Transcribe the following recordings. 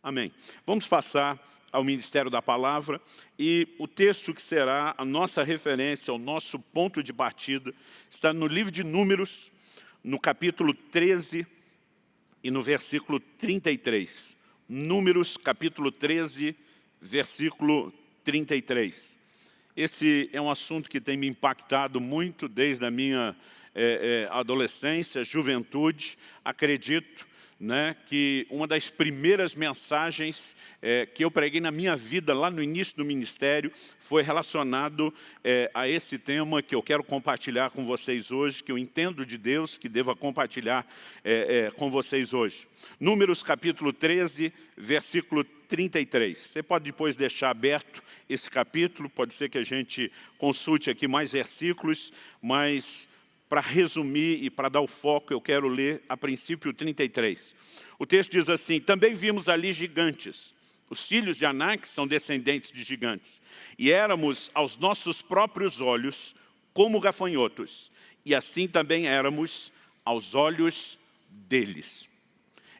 Amém. Vamos passar ao Ministério da Palavra e o texto que será a nossa referência, o nosso ponto de partida, está no livro de Números, no capítulo 13 e no versículo 33. Números, capítulo 13, versículo 33. Esse é um assunto que tem me impactado muito desde a minha adolescência, juventude. Acredito que uma das primeiras mensagens que eu preguei na minha vida, lá no início do ministério, foi relacionado a esse tema que eu quero compartilhar com vocês hoje, que eu entendo de Deus, que devo compartilhar com vocês hoje. Números capítulo 13, versículo 33. Você pode depois deixar aberto esse capítulo, pode ser que a gente consulte aqui mais versículos, mas para resumir e para dar o foco, eu quero ler a princípio 33. O texto diz assim: também vimos ali gigantes. Os filhos de Anak são descendentes de gigantes. E éramos aos nossos próprios olhos como gafanhotos. E assim também éramos aos olhos deles.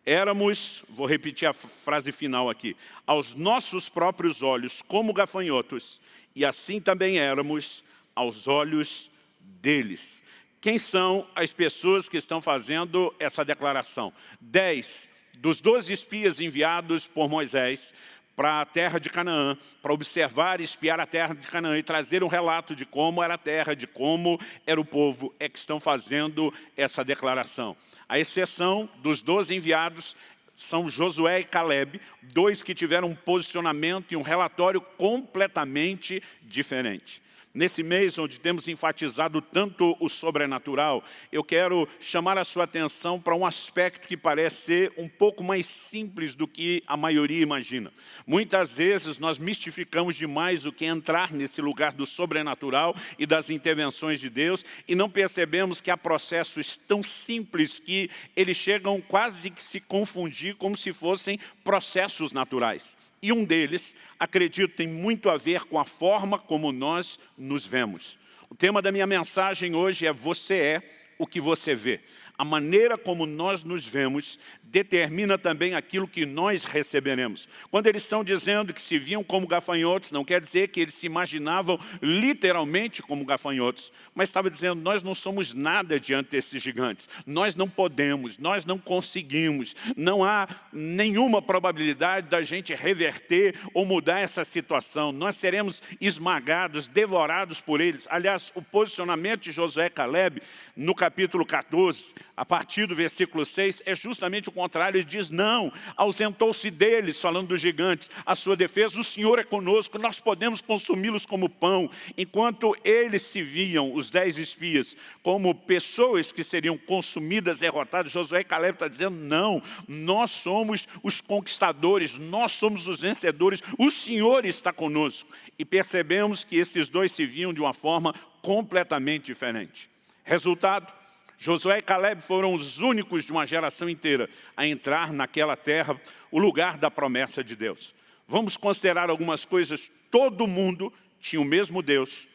Éramos, vou repetir a frase final aqui, aos nossos próprios olhos como gafanhotos. E assim também éramos aos olhos deles. Quem são as pessoas que estão fazendo essa declaração? 10 dos 12 espias enviados por Moisés para a terra de Canaã, para observar e espiar a terra de Canaã e trazer um relato de como era a terra, de como era o povo, é que estão fazendo essa declaração. A exceção dos 12 enviados são Josué e Caleb, dois que tiveram um posicionamento e um relatório completamente diferente. Nesse mês, onde temos enfatizado tanto o sobrenatural, eu quero chamar a sua atenção para um aspecto que parece ser um pouco mais simples do que a maioria imagina. Muitas vezes nós mistificamos demais o que é entrar nesse lugar do sobrenatural e das intervenções de Deus e não percebemos que há processos tão simples que eles chegam quase que se confundir como se fossem processos naturais. E um deles, acredito, tem muito a ver com a forma como nós nos vemos. O tema da minha mensagem hoje é: você é o que você vê. A maneira como nós nos vemos determina também aquilo que nós receberemos. Quando eles estão dizendo que se viam como gafanhotos, não quer dizer que eles se imaginavam literalmente como gafanhotos, mas estava dizendo: nós não somos nada diante desses gigantes. Nós não podemos, nós não conseguimos. Não há nenhuma probabilidade da gente reverter ou mudar essa situação. Nós seremos esmagados, devorados por eles. Aliás, o posicionamento de Josué e Caleb, no capítulo 14, a partir do versículo 6, é justamente o contrário. Ele diz: não, ausentou-se deles, falando dos gigantes, a sua defesa, o Senhor é conosco, nós podemos consumi-los como pão. Enquanto eles se viam, os 10 espias, como pessoas que seriam consumidas, derrotadas, Josué e Caleb está dizendo: não, nós somos os conquistadores, nós somos os vencedores, o Senhor está conosco. E percebemos que esses dois se viam de uma forma completamente diferente. Resultado: Josué e Caleb foram os únicos de uma geração inteira a entrar naquela terra, o lugar da promessa de Deus. Vamos considerar algumas coisas. Todo mundo tinha o mesmo Deus,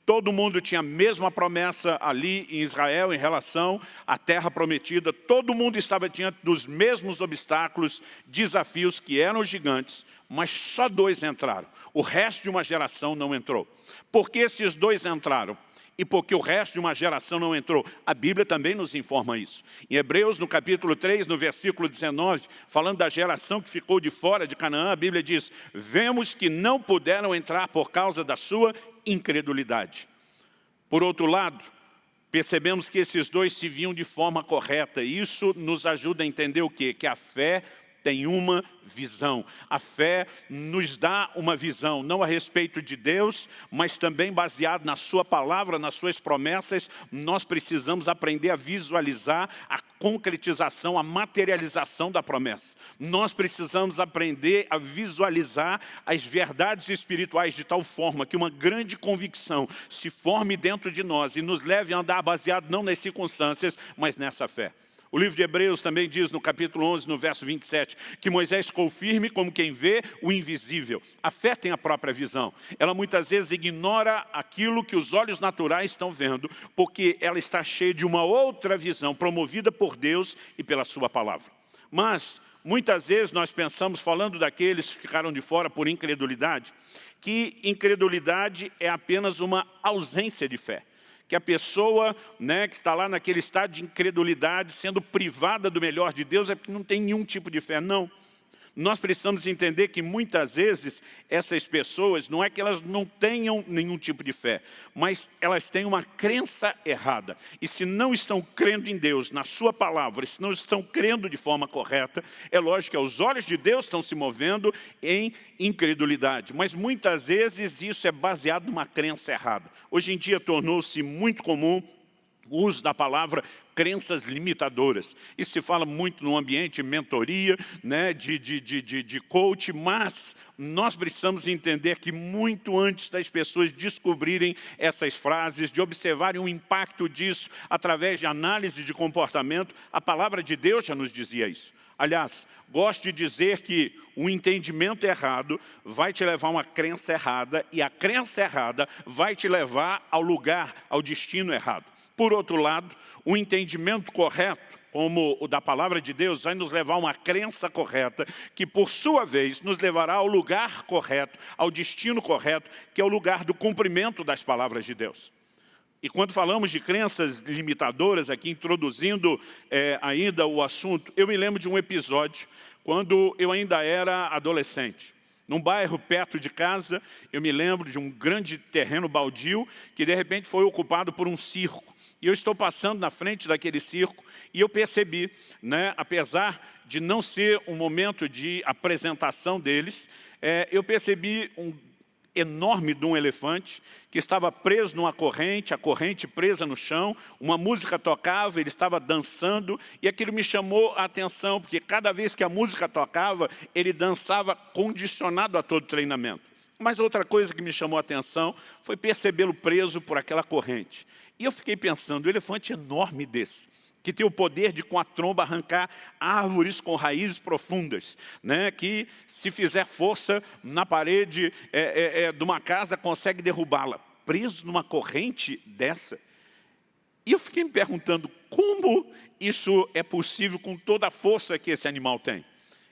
todo mundo tinha a mesma promessa ali em Israel em relação à terra prometida, todo mundo estava diante dos mesmos obstáculos, desafios que eram gigantes, mas só 2 entraram. O resto de uma geração não entrou. Por que esses 2 entraram? E porque o resto de uma geração não entrou? A Bíblia também nos informa isso. Em Hebreus, no capítulo 3, no versículo 19, falando da geração que ficou de fora de Canaã, a Bíblia diz: vemos que não puderam entrar por causa da sua incredulidade. Por outro lado, percebemos que esses 2 se viam de forma correta. E isso nos ajuda a entender o quê? Que a fé tem uma visão. A fé nos dá uma visão, não a respeito de Deus, mas também baseado na sua palavra, nas suas promessas. Nós precisamos aprender a visualizar a concretização, a materialização da promessa. Nós precisamos aprender a visualizar as verdades espirituais de tal forma que uma grande convicção se forme dentro de nós e nos leve a andar baseado não nas circunstâncias, mas nessa fé. O livro de Hebreus também diz no capítulo 11, no verso 27, que Moisés ficou firme como quem vê o invisível. A fé tem a própria visão. Ela muitas vezes ignora aquilo que os olhos naturais estão vendo, porque ela está cheia de uma outra visão, promovida por Deus e pela sua palavra. Mas Muitas vezes nós pensamos, falando daqueles que ficaram de fora por incredulidade, que incredulidade é apenas uma ausência de fé. Que a pessoa, né, que está lá naquele estado de incredulidade, sendo privada do melhor de Deus, é porque não tem nenhum tipo de fé. Não. Nós precisamos entender que muitas vezes essas pessoas, não é que elas não tenham nenhum tipo de fé, mas elas têm uma crença errada. E se não estão crendo em Deus, na sua palavra, se não estão crendo de forma correta, é lógico que aos olhos de Deus estão se movendo em incredulidade. Mas muitas vezes isso é baseado numa crença errada. Hoje em dia tornou-se muito comum o uso da palavra crenças limitadoras. Isso se fala muito no ambiente de mentoria, né, de coach, mas nós precisamos entender que muito antes das pessoas descobrirem essas frases, de observarem o impacto disso através de análise de comportamento, a palavra de Deus já nos dizia isso. Aliás, gosto de dizer que o entendimento errado vai te levar a uma crença errada e a crença errada vai te levar ao lugar, ao destino errado. Por outro lado, o entendimento correto, como o da palavra de Deus, vai nos levar a uma crença correta, que por sua vez nos levará ao lugar correto, ao destino correto, que é o lugar do cumprimento das palavras de Deus. E quando falamos de crenças limitadoras, aqui introduzindo ainda o assunto, eu me lembro de um episódio, quando eu ainda era adolescente. Num bairro perto de casa, eu me lembro de um grande terreno baldio, que de repente foi ocupado por um circo. E eu estou passando na frente daquele circo e eu percebi, né, apesar de não ser um momento de apresentação deles, eu percebi um enorme de um elefante que estava preso numa corrente, a corrente presa no chão, uma música tocava, ele estava dançando e aquilo me chamou a atenção, porque cada vez que a música tocava, ele dançava condicionado a todo treinamento. Mas outra coisa que me chamou a atenção foi percebê-lo preso por aquela corrente. E eu fiquei pensando, um elefante enorme desse, que tem o poder de com a tromba arrancar árvores com raízes profundas, né? Que se fizer força na parede de uma casa consegue derrubá-la, preso numa corrente dessa. E eu fiquei me perguntando como isso é possível com toda a força que esse animal tem.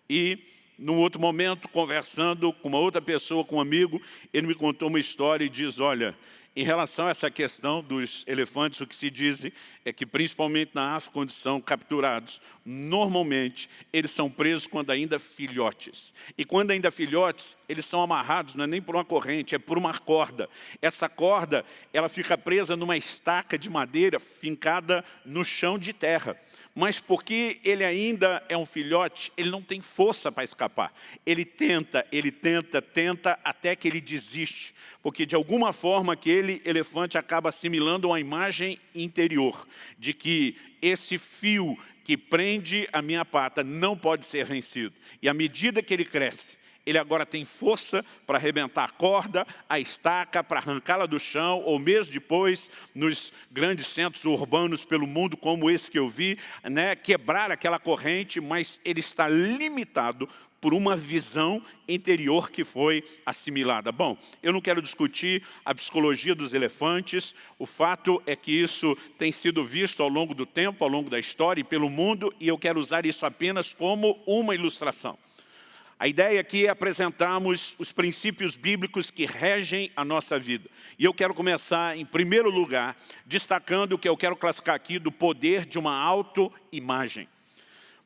E num outro momento, conversando com uma outra pessoa, com um amigo, ele me contou uma história e diz, olha, em relação a essa questão dos elefantes, o que se diz é que, principalmente na África, quando são capturados, normalmente eles são presos quando ainda filhotes. E quando ainda filhotes, eles são amarrados, não é nem por uma corrente, é por uma corda. Essa corda, ela fica presa numa estaca de madeira fincada no chão de terra. Mas porque ele ainda é um filhote, ele não tem força para escapar. Ele tenta, até que ele desiste. Porque de alguma forma aquele elefante acaba assimilando uma imagem interior de que esse fio que prende a minha pata não pode ser vencido. E à medida que ele cresce, ele agora tem força para arrebentar a corda, a estaca, para arrancá-la do chão, ou mesmo depois, nos grandes centros urbanos pelo mundo, como esse que eu vi, né, quebrar aquela corrente, mas ele está limitado por uma visão interior que foi assimilada. Bom, eu não quero discutir a psicologia dos elefantes, o fato é que isso tem sido visto ao longo do tempo, ao longo da história e pelo mundo, e eu quero usar isso apenas como uma ilustração. A ideia aqui é apresentarmos os princípios bíblicos que regem a nossa vida. E eu quero começar, em primeiro lugar, destacando o que eu quero classificar aqui do poder de uma autoimagem.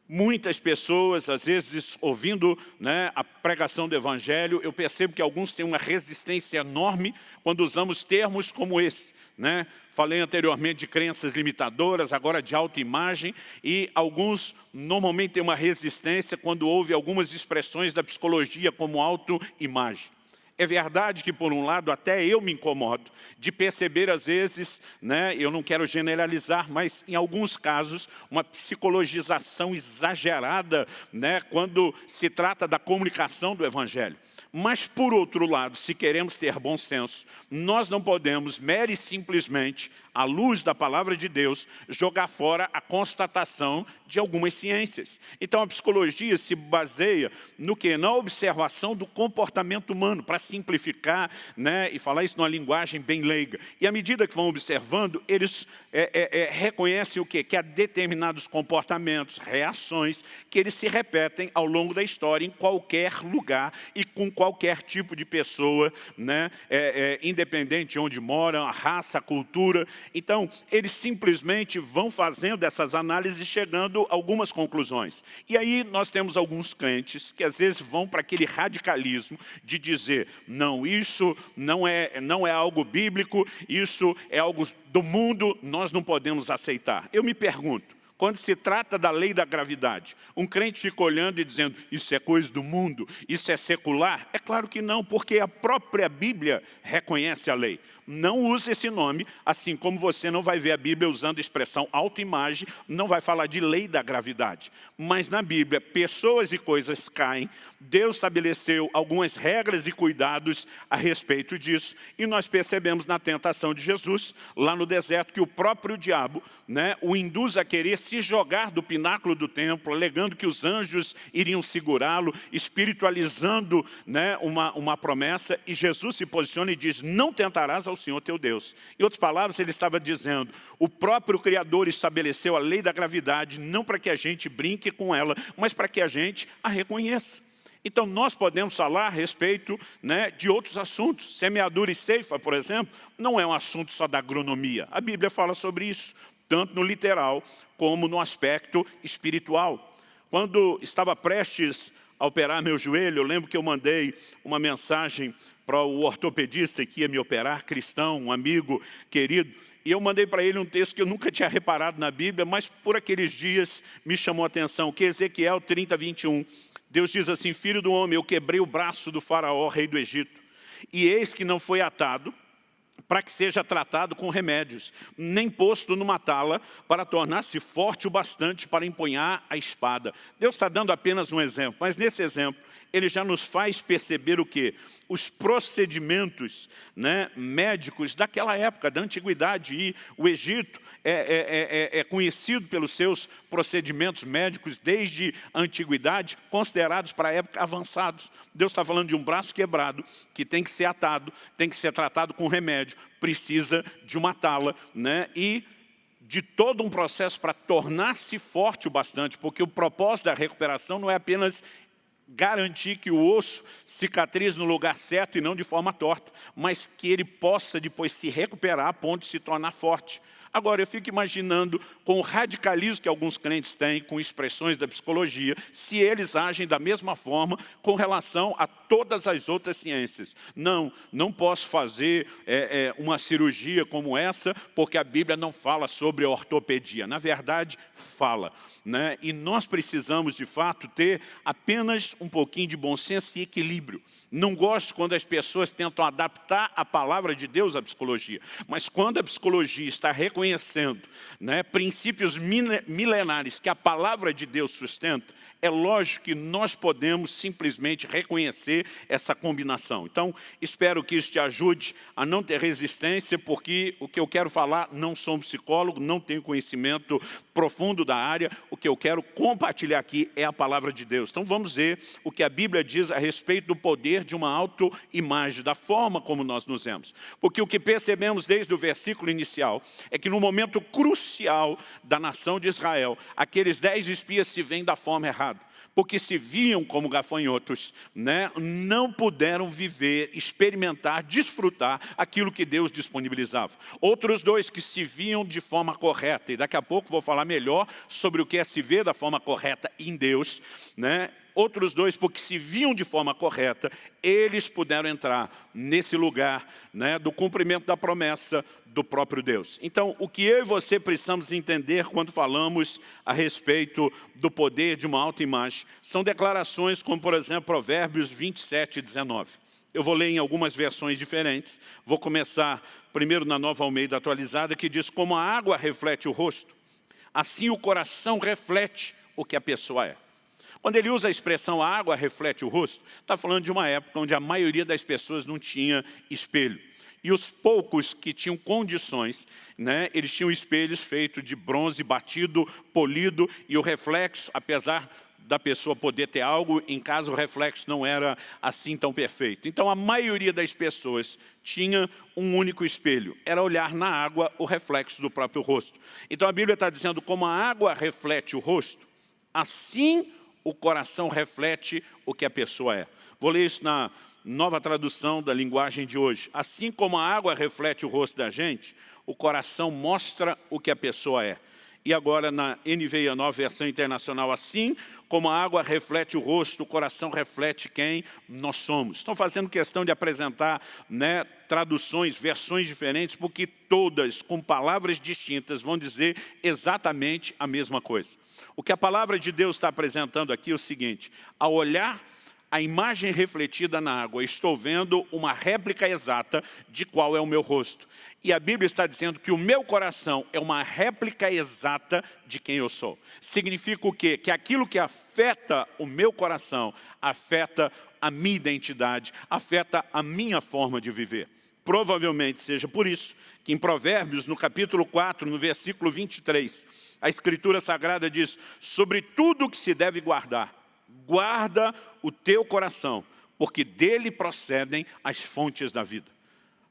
Muitas pessoas, às vezes, ouvindo, né, a pregação do Evangelho, eu percebo que alguns têm uma resistência enorme quando usamos termos como esse, né? Falei anteriormente de crenças limitadoras, agora de autoimagem, e alguns normalmente têm uma resistência quando ouvem algumas expressões da psicologia como autoimagem. É verdade que, por um lado, até eu me incomodo de perceber, às vezes, né, eu não quero generalizar, mas em alguns casos, uma psicologização exagerada, né, quando se trata da comunicação do Evangelho. Mas, por outro lado, se queremos ter bom senso, nós não podemos, mera e simplesmente, à luz da palavra de Deus, jogar fora a constatação de algumas ciências. Então, a psicologia se baseia no quê? Na observação do comportamento humano, para simplificar, né, e falar isso numa linguagem bem leiga. E à medida que vão observando, eles reconhecem o quê? Que há determinados comportamentos, reações, que eles se repetem ao longo da história, em qualquer lugar e com qualquer tipo de pessoa, né, independente de onde moram, a raça, a cultura. Então, eles simplesmente vão fazendo essas análises e chegando a algumas conclusões. E aí nós temos alguns crentes que às vezes vão para aquele radicalismo de dizer, não, isso não é algo bíblico, isso é algo do mundo, nós não podemos aceitar. Eu me pergunto, quando se trata da lei da gravidade, um crente fica olhando e dizendo, isso é coisa do mundo, isso é secular? É claro que não, porque a própria Bíblia reconhece a lei. Não use esse nome, assim como você não vai ver a Bíblia usando a expressão autoimagem, não vai falar de lei da gravidade. Mas na Bíblia, pessoas e coisas caem, Deus estabeleceu algumas regras e cuidados a respeito disso, e nós percebemos na tentação de Jesus, lá no deserto, que o próprio diabo, né, o induz a querer se jogar do pináculo do templo, alegando que os anjos iriam segurá-lo, espiritualizando, né, uma promessa, e Jesus se posiciona e diz, não tentarás ao Senhor teu Deus. Em outras palavras, ele estava dizendo, o próprio Criador estabeleceu a lei da gravidade, não para que a gente brinque com ela, mas para que a gente a reconheça. Então, nós podemos falar a respeito, né, de outros assuntos. Semeadura e ceifa, por exemplo, não é um assunto só da agronomia. A Bíblia fala sobre isso, tanto no literal como no aspecto espiritual. Quando estava prestes a operar meu joelho, eu lembro que eu mandei uma mensagem para o ortopedista que ia me operar, cristão, um amigo querido, e eu mandei para ele um texto que eu nunca tinha reparado na Bíblia, mas por aqueles dias me chamou a atenção, que é Ezequiel 30, 21. Deus diz assim, filho do homem, eu quebrei o braço do faraó, rei do Egito, e eis que não foi atado, para que seja tratado com remédios, nem posto numa tala, para tornar-se forte o bastante para empunhar a espada. Deus está dando apenas um exemplo, mas nesse exemplo, ele já nos faz perceber o quê? Os procedimentos, né, médicos daquela época, da antiguidade. E o Egito é conhecido pelos seus procedimentos médicos desde a antiguidade, considerados para a época avançados. Deus está falando de um braço quebrado, que tem que ser atado, tem que ser tratado com remédio, precisa de uma tala, né? E de todo um processo para tornar-se forte o bastante, porque o propósito da recuperação não é apenas garantir que o osso cicatrize no lugar certo e não de forma torta, mas que ele possa depois se recuperar a ponto de se tornar forte. Agora, eu fico imaginando com o radicalismo que alguns crentes têm, com expressões da psicologia, se eles agem da mesma forma com relação a todas as outras ciências. Não posso fazer uma cirurgia como essa, porque a Bíblia não fala sobre ortopedia. Na verdade, fala, né? E nós precisamos, de fato, ter apenas um pouquinho de bom senso e equilíbrio. Não gosto quando as pessoas tentam adaptar a palavra de Deus à psicologia, mas quando a psicologia está reconhecendo, né, princípios milenares que a palavra de Deus sustenta, é lógico que nós podemos simplesmente reconhecer essa combinação. Então, espero que isso te ajude a não ter resistência, porque o que eu quero falar, não sou um psicólogo, não tenho conhecimento profundo da área, o que eu quero compartilhar aqui é a palavra de Deus. Então, vamos ver o que a Bíblia diz a respeito do poder de uma autoimagem, da forma como nós nos vemos. Porque o que percebemos desde o versículo inicial é que no momento crucial da nação de Israel, aqueles 10 espias se veem da forma errada. Porque se viam como gafanhotos, né, não puderam viver, experimentar, desfrutar aquilo que Deus disponibilizava. Outros 2 que se viam de forma correta, e daqui a pouco vou falar melhor sobre o que é se ver da forma correta em Deus, né? Outros 2, porque se viam de forma correta, eles puderam entrar nesse lugar, né, do cumprimento da promessa do próprio Deus. Então, o que eu e você precisamos entender quando falamos a respeito do poder de uma autoimagem, são declarações como, por exemplo, Provérbios 27, 19. Eu vou ler em algumas versões diferentes. Vou começar primeiro na Nova Almeida Atualizada, que diz, como a água reflete o rosto, assim o coração reflete o que a pessoa é. Quando ele usa a expressão a água reflete o rosto, está falando de uma época onde a maioria das pessoas não tinha espelho. E os poucos que tinham condições, né, eles tinham espelhos feitos de bronze batido, polido, e o reflexo, apesar da pessoa poder ter algo em caso o reflexo não era assim tão perfeito. Então a maioria das pessoas tinha um único espelho, era olhar na água o reflexo do próprio rosto. Então a Bíblia está dizendo, como a água reflete o rosto, assim o coração reflete o que a pessoa é. Vou ler isso na nova tradução da linguagem de hoje. Assim como a água reflete o rosto da gente, o coração mostra o que a pessoa é. E agora na NVI, a nova versão internacional, assim como a água reflete o rosto, o coração reflete quem nós somos. Estão fazendo questão de apresentar, né, traduções, versões diferentes, porque todas, com palavras distintas, vão dizer exatamente a mesma coisa. O que a palavra de Deus está apresentando aqui é o seguinte: ao olhar a imagem refletida na água, estou vendo uma réplica exata de qual é o meu rosto. E a Bíblia está dizendo que o meu coração é uma réplica exata de quem eu sou. Significa o quê? Que aquilo que afeta o meu coração, afeta a minha identidade, afeta a minha forma de viver. Provavelmente seja por isso que em Provérbios, no capítulo 4, no versículo 23, a Escritura Sagrada diz, sobre tudo o que se deve guardar, guarda o teu coração, porque dele procedem as fontes da vida.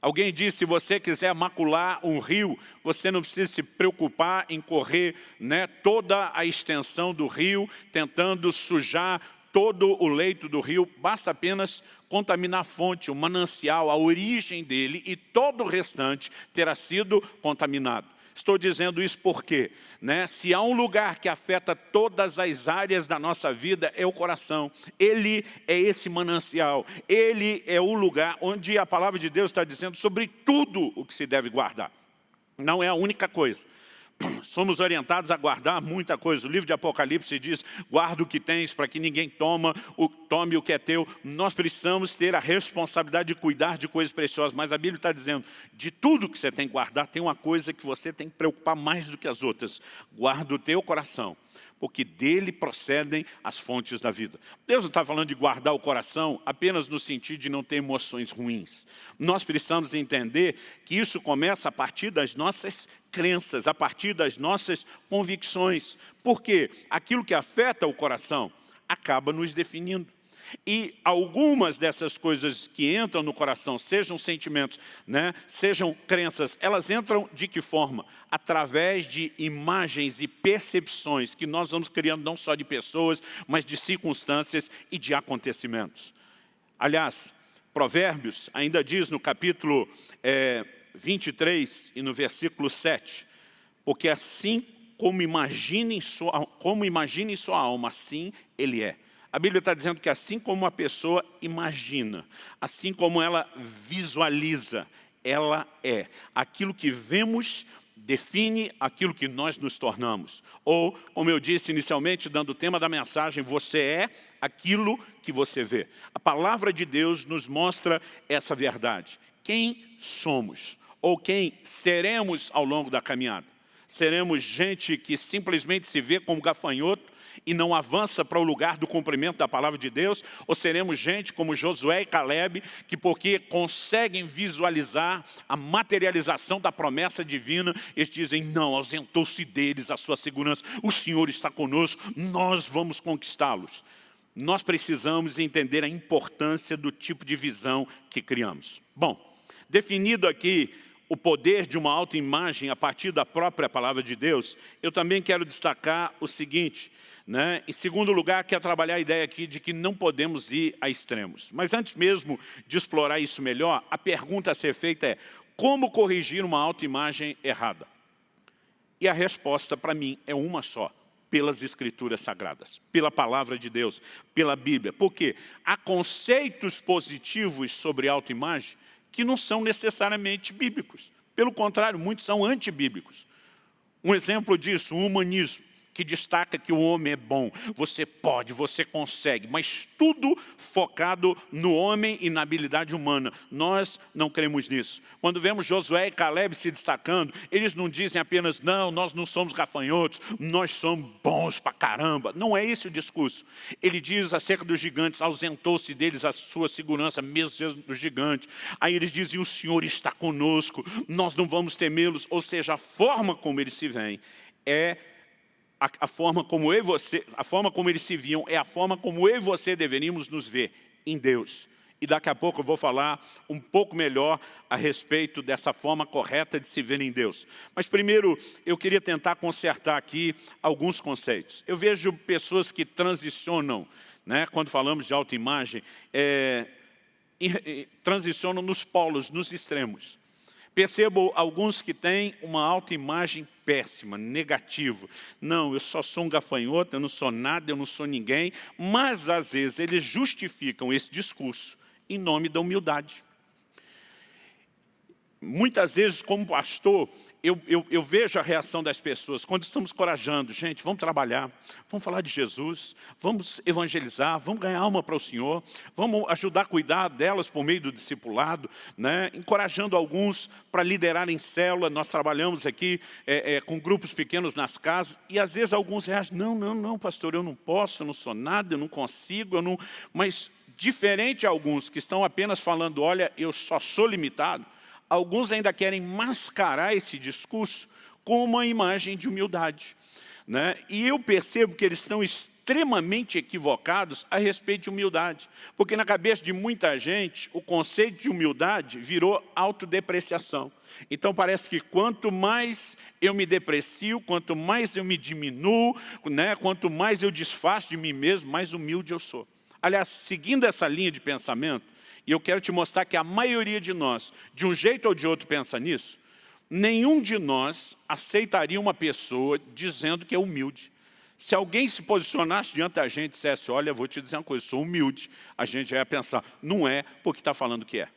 Alguém disse, se você quiser macular um rio, você não precisa se preocupar em correr, né, toda a extensão do rio, tentando sujar todo o leito do rio, basta apenas contaminar a fonte, o manancial, a origem dele, e todo o restante terá sido contaminado. Estou dizendo isso porque, né, se há um lugar que afeta todas as áreas da nossa vida, é o coração. Ele é esse manancial, ele é o lugar onde a palavra de Deus está dizendo sobre tudo o que se deve guardar. Não é a única coisa. Somos orientados a guardar muita coisa. O livro de Apocalipse diz, guarda o que tens para que ninguém tome o que é teu. Nós precisamos ter a responsabilidade de cuidar de coisas preciosas, mas a Bíblia está dizendo, de tudo que você tem que guardar, tem uma coisa que você tem que preocupar mais do que as outras. Guarda o teu coração, porque dele procedem as fontes da vida. Deus não está falando de guardar o coração apenas no sentido de não ter emoções ruins. Nós precisamos entender que isso começa a partir das nossas crenças, a partir das nossas convicções. Porque aquilo que afeta o coração acaba nos definindo. E algumas dessas coisas que entram no coração, sejam sentimentos, né, sejam crenças, elas entram de que forma? Através de imagens e percepções que nós vamos criando não só de pessoas, mas de circunstâncias e de acontecimentos. Aliás, Provérbios ainda diz no capítulo 23 e no versículo 7, porque assim como imagina em sua alma, assim ele é. A Bíblia está dizendo que assim como uma pessoa imagina, assim como ela visualiza, ela é. Aquilo que vemos define aquilo que nós nos tornamos. Ou, como eu disse inicialmente, dando o tema da mensagem, você é aquilo que você vê. A palavra de Deus nos mostra essa verdade. Quem somos? Ou quem seremos ao longo da caminhada? Seremos gente que simplesmente se vê como gafanhoto e não avança para o lugar do cumprimento da palavra de Deus? Ou seremos gente como Josué e Caleb, que porque conseguem visualizar a materialização da promessa divina, eles dizem, não, ausentou-se deles a sua segurança, o Senhor está conosco, nós vamos conquistá-los. Nós precisamos entender a importância do tipo de visão que criamos. Bom, definido aqui o poder de uma autoimagem a partir da própria palavra de Deus, eu também quero destacar o seguinte, né? Em segundo lugar, quero trabalhar a ideia aqui de que não podemos ir a extremos. Mas antes mesmo de explorar isso melhor, a pergunta a ser feita é, como corrigir uma autoimagem errada? E a resposta para mim é uma só, pelas Escrituras Sagradas, pela palavra de Deus, pela Bíblia. Porque há conceitos positivos sobre autoimagem que não são necessariamente bíblicos. Pelo contrário, muitos são antibíblicos. Um exemplo disso, o humanismo, que destaca que o homem é bom, você pode, você consegue, mas tudo focado no homem e na habilidade humana. Nós não cremos nisso. Quando vemos Josué e Caleb se destacando, eles não dizem apenas, não, nós não somos gafanhotos, nós somos bons pra caramba. Não é esse o discurso. Ele diz acerca dos gigantes, ausentou-se deles a sua segurança, mesmo sendo do gigante. Aí eles dizem, o Senhor está conosco, nós não vamos temê-los. Ou seja, a forma como eles se veem é a forma como eu e você, a forma como eles se viam, é a forma como eu e você deveríamos nos ver em Deus. E daqui a pouco eu vou falar um pouco melhor a respeito dessa forma correta de se ver em Deus. Mas primeiro eu queria tentar consertar aqui alguns conceitos. Eu vejo pessoas que transicionam, né, quando falamos de autoimagem, transicionam nos polos, nos extremos. Percebo alguns que têm uma autoimagem péssima, negativa. Não, eu só sou um gafanhoto, eu não sou nada, eu não sou ninguém. Mas, às vezes, eles justificam esse discurso em nome da humildade. Muitas vezes, como pastor, eu vejo a reação das pessoas quando estamos corajando. Gente, vamos trabalhar, vamos falar de Jesus, vamos evangelizar, vamos ganhar alma para o Senhor, vamos ajudar a cuidar delas por meio do discipulado, né? Encorajando alguns para liderar em célula. Nós trabalhamos aqui com grupos pequenos nas casas e às vezes alguns reagem, não, pastor, eu não posso, eu não sou nada, eu não consigo, eu não... Mas diferente de alguns que estão apenas falando, olha, eu só sou limitado, alguns ainda querem mascarar esse discurso com uma imagem de humildade, né? E eu percebo que eles estão extremamente equivocados a respeito de humildade. Porque na cabeça de muita gente, o conceito de humildade virou autodepreciação. Então parece que quanto mais eu me deprecio, quanto mais eu me diminuo, né? Quanto mais eu desfaço de mim mesmo, mais humilde eu sou. Aliás, seguindo essa linha de pensamento, e eu quero te mostrar que a maioria de nós, de um jeito ou de outro, pensa nisso. Nenhum de nós aceitaria uma pessoa dizendo que é humilde. Se alguém se posicionasse diante da gente e dissesse, olha, vou te dizer uma coisa, sou humilde, a gente já ia pensar, não é porque está falando que é.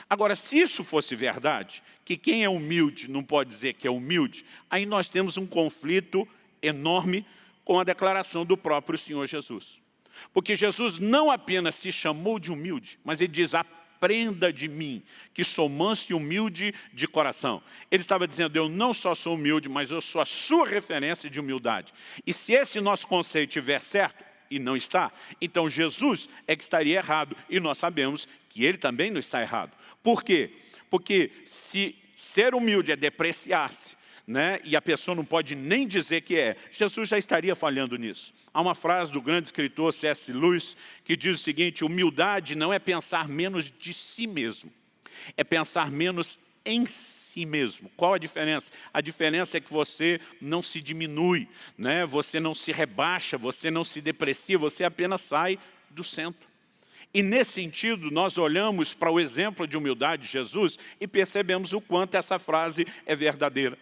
Agora, se isso fosse verdade, que quem é humilde não pode dizer que é humilde, aí nós temos um conflito enorme com a declaração do próprio Senhor Jesus. Porque Jesus não apenas se chamou de humilde, mas ele diz, aprenda de mim, que sou manso e humilde de coração. Ele estava dizendo, eu não só sou humilde, mas eu sou a sua referência de humildade. E se esse nosso conceito estiver certo, e não está, então Jesus é que estaria errado. E nós sabemos que ele também não está errado. Por quê? Porque se ser humilde é depreciar-se, né? E a pessoa não pode nem dizer que é, Jesus já estaria falhando nisso. Há uma frase do grande escritor C.S. Lewis que diz o seguinte, humildade não é pensar menos de si mesmo, é pensar menos em si mesmo. Qual a diferença? A diferença é que você não se diminui, né? Você não se rebaixa, você não se deprecia, você apenas sai do centro. E nesse sentido, nós olhamos para o exemplo de humildade de Jesus e percebemos o quanto essa frase é verdadeira.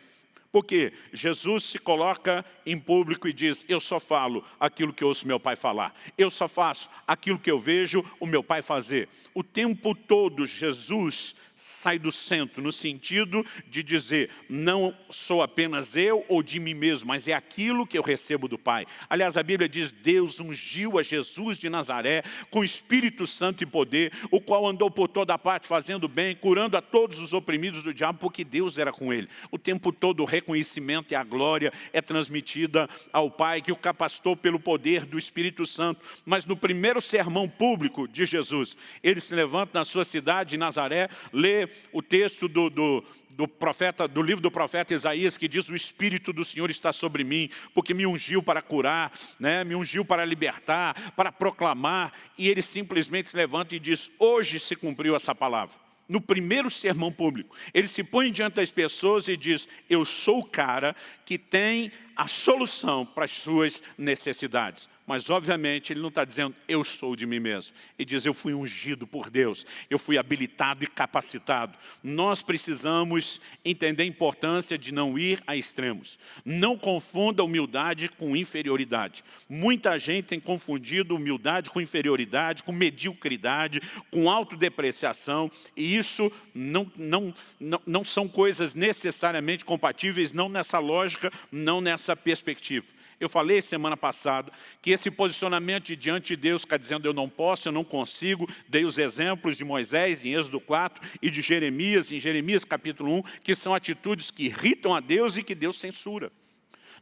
Porque Jesus se coloca em público e diz, eu só falo aquilo que ouço meu pai falar. Eu só faço aquilo que eu vejo o meu pai fazer. O tempo todo Jesus sai do centro, no sentido de dizer, não sou apenas eu ou de mim mesmo, mas é aquilo que eu recebo do Pai. Aliás, a Bíblia diz, Deus ungiu a Jesus de Nazaré com Espírito Santo e poder, o qual andou por toda parte fazendo bem, curando a todos os oprimidos do diabo, porque Deus era com ele. O tempo todo o reconhecimento e a glória é transmitida ao Pai, que o capacitou pelo poder do Espírito Santo. Mas no primeiro sermão público de Jesus, ele se levanta na sua cidade, Nazaré, lê o texto do livro do profeta Isaías, que diz, o Espírito do Senhor está sobre mim, porque me ungiu para curar, né? Me ungiu para libertar, para proclamar, e ele simplesmente se levanta e diz, hoje se cumpriu essa palavra. No primeiro sermão público, ele se põe diante das pessoas e diz, eu sou o cara que tem a solução para as suas necessidades. Mas, obviamente, ele não está dizendo, eu sou de mim mesmo. Ele diz, eu fui ungido por Deus, eu fui habilitado e capacitado. Nós precisamos entender a importância de não ir a extremos. Não confunda humildade com inferioridade. Muita gente tem confundido humildade com inferioridade, com mediocridade, com autodepreciação. E isso não são coisas necessariamente compatíveis, não nessa lógica, não nessa perspectiva. Eu falei semana passada que esse posicionamento de diante de Deus fica dizendo eu não posso, eu não consigo. Dei os exemplos de Moisés em Êxodo 4 e de Jeremias, em Jeremias capítulo 1, que são atitudes que irritam a Deus e que Deus censura.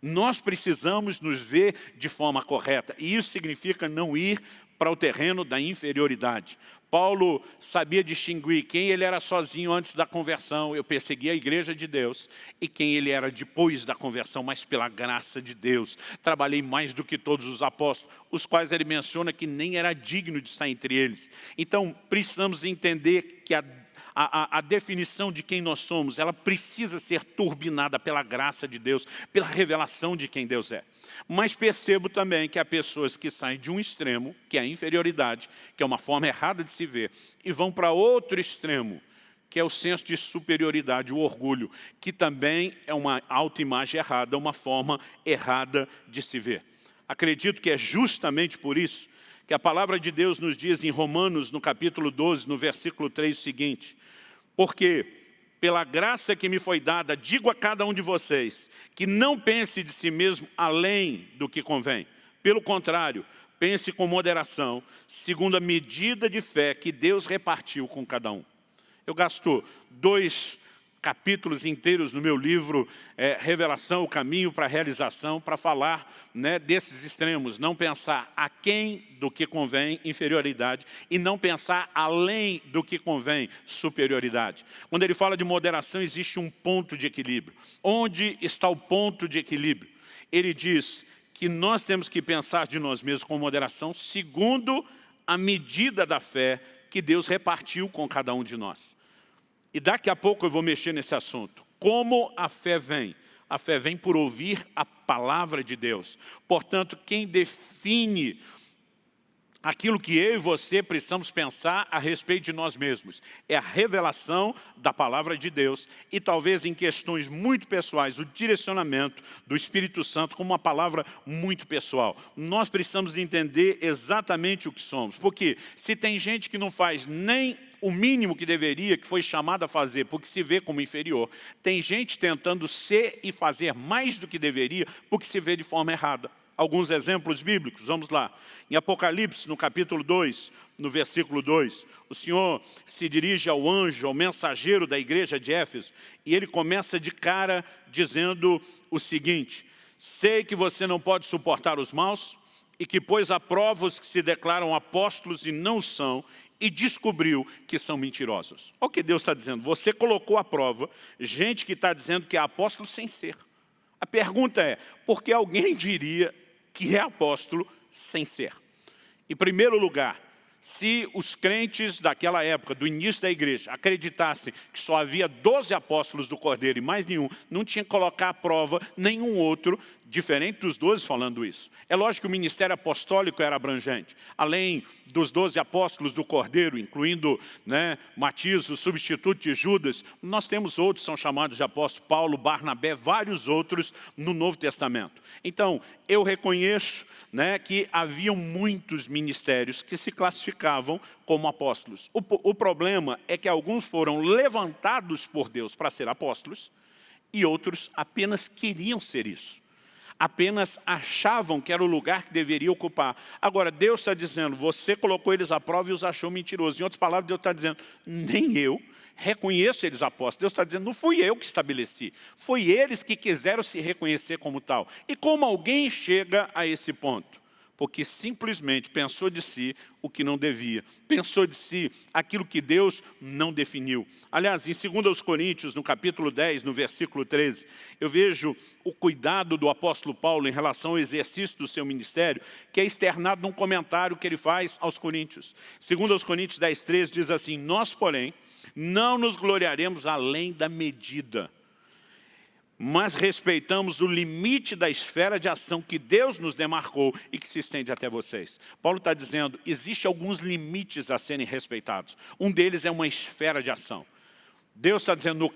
Nós precisamos nos ver de forma correta. E isso significa não ir para o terreno da inferioridade. Paulo sabia distinguir quem ele era sozinho antes da conversão, eu persegui a igreja de Deus, e quem ele era depois da conversão, mas pela graça de Deus. Trabalhei mais do que todos os apóstolos, os quais ele menciona que nem era digno de estar entre eles. Então, precisamos entender que a definição de quem nós somos, ela precisa ser turbinada pela graça de Deus, pela revelação de quem Deus é. Mas percebo também que há pessoas que saem de um extremo, que é a inferioridade, que é uma forma errada de se ver, e vão para outro extremo, que é o senso de superioridade, o orgulho, que também é uma autoimagem errada, uma forma errada de se ver. Acredito que é justamente por isso que a palavra de Deus nos diz em Romanos, no capítulo 12, no versículo 3, o seguinte: porque pela graça que me foi dada, digo a cada um de vocês, que não pense de si mesmo além do que convém. Pelo contrário, pense com moderação, segundo a medida de fé que Deus repartiu com cada um. Eu gasto 2 capítulos inteiros no meu livro Revelação, o caminho para a realização, para falar, né, desses extremos. Não pensar aquém do que convém, inferioridade, e não pensar além do que convém, superioridade. Quando ele fala de moderação, existe um ponto de equilíbrio. Onde está o ponto de equilíbrio? Ele diz que nós temos que pensar de nós mesmos com moderação, segundo a medida da fé que Deus repartiu com cada um de nós. E daqui a pouco eu vou mexer nesse assunto. Como a fé vem? A fé vem por ouvir a palavra de Deus. Portanto, quem define aquilo que eu e você precisamos pensar a respeito de nós mesmos é a revelação da palavra de Deus e talvez em questões muito pessoais, o direcionamento do Espírito Santo como uma palavra muito pessoal. Nós precisamos entender exatamente o que somos, porque se tem gente que não faz nem o mínimo que deveria, que foi chamado a fazer, porque se vê como inferior, tem gente tentando ser e fazer mais do que deveria, porque se vê de forma errada. Alguns exemplos bíblicos, vamos lá. Em Apocalipse, no capítulo 2, no versículo 2, o Senhor se dirige ao anjo, ao mensageiro da igreja de Éfeso, e ele começa de cara dizendo o seguinte: sei que você não pode suportar os maus, e que pôs à prova os que se declaram apóstolos e não são, e descobriu que são mentirosos. Olha o que Deus está dizendo. Você colocou à prova gente que está dizendo que é apóstolo sem ser. A pergunta é, por que alguém diria que é apóstolo sem ser? Em primeiro lugar, se os crentes daquela época, do início da igreja, acreditassem que só havia 12 apóstolos do Cordeiro e mais nenhum, não tinha que colocar à prova nenhum outro, diferente dos 12 falando isso. É lógico que o ministério apostólico era abrangente. Além dos 12 apóstolos do Cordeiro, incluindo, né, Matias, o substituto de Judas, nós temos outros, são chamados de apóstolos, Paulo, Barnabé, vários outros no Novo Testamento. Então, eu reconheço, né, que haviam muitos ministérios que se classificavam como apóstolos. O problema é que alguns foram levantados por Deus para ser apóstolos e outros apenas queriam ser isso. Apenas achavam que era o lugar que deveria ocupar. Agora, Deus está dizendo, você colocou eles à prova e os achou mentirosos. Em outras palavras, Deus está dizendo, nem eu reconheço eles apóstolos. Deus está dizendo, não fui eu que estabeleci. Foi eles que quiseram se reconhecer como tal. E como alguém chega a esse ponto? Porque simplesmente pensou de si o que não devia. Pensou de si aquilo que Deus não definiu. Aliás, em 2 Coríntios, no capítulo 10, no versículo 13, eu vejo o cuidado do apóstolo Paulo em relação ao exercício do seu ministério, que é externado num comentário que ele faz aos Coríntios. 2 Coríntios 10, 13 diz assim, nós, porém, não nos gloriaremos além da medida, mas respeitamos o limite da esfera de ação que Deus nos demarcou e que se estende até vocês. Paulo está dizendo, existem alguns limites a serem respeitados. Um deles é uma esfera de ação. Deus está dizendo,